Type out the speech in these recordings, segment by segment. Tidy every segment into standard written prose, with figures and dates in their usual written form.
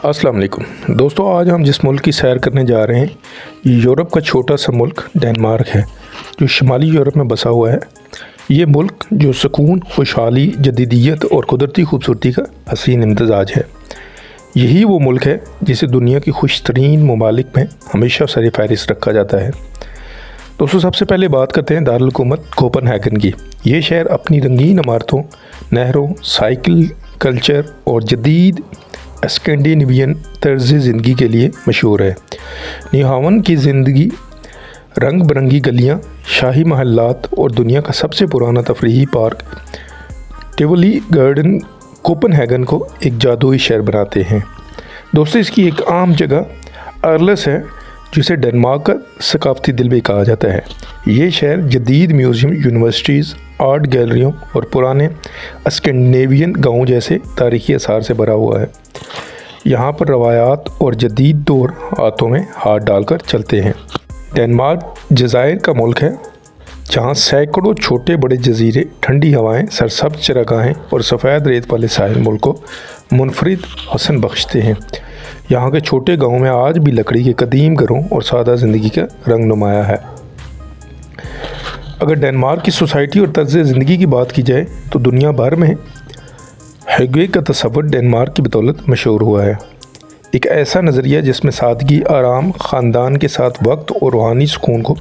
अस्सलाम वालेकुम दोस्तों, आज हम जिस मुल्क की सैर करने जा रहे हैं यूरोप का छोटा सा मुल्क डेनमार्क है, जो शुमाली यूरोप में बसा हुआ है। ये मुल्क जो सुकून, खुशहाली, जदीदियत और कुदरती खूबसूरती का हसीन इम्तजाज है। यही वो मुल्क है जिसे दुनिया की खुश तरीन ममालिक में हमेशा सर फहरिस्त रखा जाता है। दोस्तों, सबसे पहले बात करते हैं दारुल हुकूमत कोपनहेगन की। ये शहर अपनी रंगीन इमारतों, नहरों, साइकिल कल्चर और जदीद स्कैंडिनेवियन तर्ज़ ज़िंदगी के लिए मशहूर है। न्यूहावन की ज़िंदगी, रंग बिरंगी गलियाँ, शाही महल्लात और दुनिया का सबसे पुराना तफरीही पार्क टिवोली गार्डन कोपनहेगन को एक जादुई शहर बनाते हैं। दोस्तों, इसकी एक आम जगह अर्लस है, जिसे डेनमार्क का सकाफती दिल भी कहा जाता है। ये शहर जदीद म्यूज़ियम, यूनिवर्सिटीज़, आर्ट गैलरियों और पुराने स्कैंडिनेवियन गाँव जैसे तारीखी आसार से भरा हुआ है। यहाँ पर रवायात और जदीद दौर हाथों में हाथ डालकर चलते हैं। डेनमार्क जज़ायर का मुल्क है, जहाँ सैकड़ों छोटे बड़े जजीरे, ठंडी हवाएं, सरसब्ज़ चरागाहें और सफ़ेद रेत वाले साहिल मुल्क को मुनफरिद हसन बख्शते हैं। यहाँ के छोटे गाँव में आज भी लकड़ी के कदीम घरों और सादा ज़िंदगी का रंग नुमाया है। अगर डेनमार्क की सोसाइटी और तर्ज़ ज़िंदगी की बात की जाए तो दुनिया भर में हेगे का तस्वर डेनमार्क की बदौलत मशहूर हुआ है। एक ऐसा नज़रिया जिसमें सादगी, आराम, ख़ानदान के साथ वक्त और रूहानी सुकून को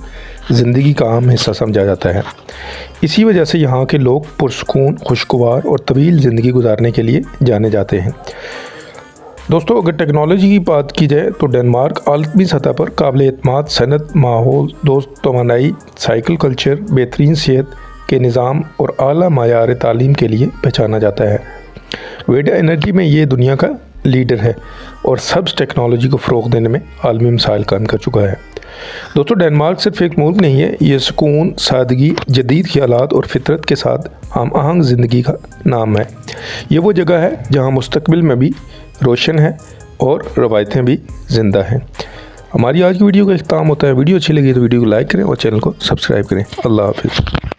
ज़िंदगी का अहम हिस्सा समझा जाता है। इसी वजह से यहाँ के लोग पुरसुकून, खुशगवार और तवील ज़िंदगी गुजारने के लिए जाने जाते हैं। दोस्तों, अगर टेक्नोलॉजी की बात की जाए तो डेनमार्क आलमी सतह पर काबिल एतमाद सनत, माहौल दोस्त तवानाई, साइकिल कल्चर, बेहतरीन सेहत के निज़ाम और आला मायार तालीम के लिए पहचाना जाता है। विंड एनर्जी में ये दुनिया का लीडर है और सब्ज़ टेक्नोलॉजी को फ़रोग़ देने में आलमी मिसाइल कायम कर चुका है। दोस्तों, डेनमार्क सिर्फ एक मुल्क नहीं है, ये सुकून, सादगी, जदीद ख़यालात और फितरत के साथ हम आहंग ज़िंदगी का नाम है। ये वो जगह है जहाँ मुस्तकबिल में भी रोशन है और रवायतें भी ज़िंदा हैं। हमारी आज की वीडियो का इख्तिताम होता है। वीडियो अच्छी लगी तो वीडियो को लाइक करें और चैनल को सब्सक्राइब करें। अल्लाह हाफ़िज़।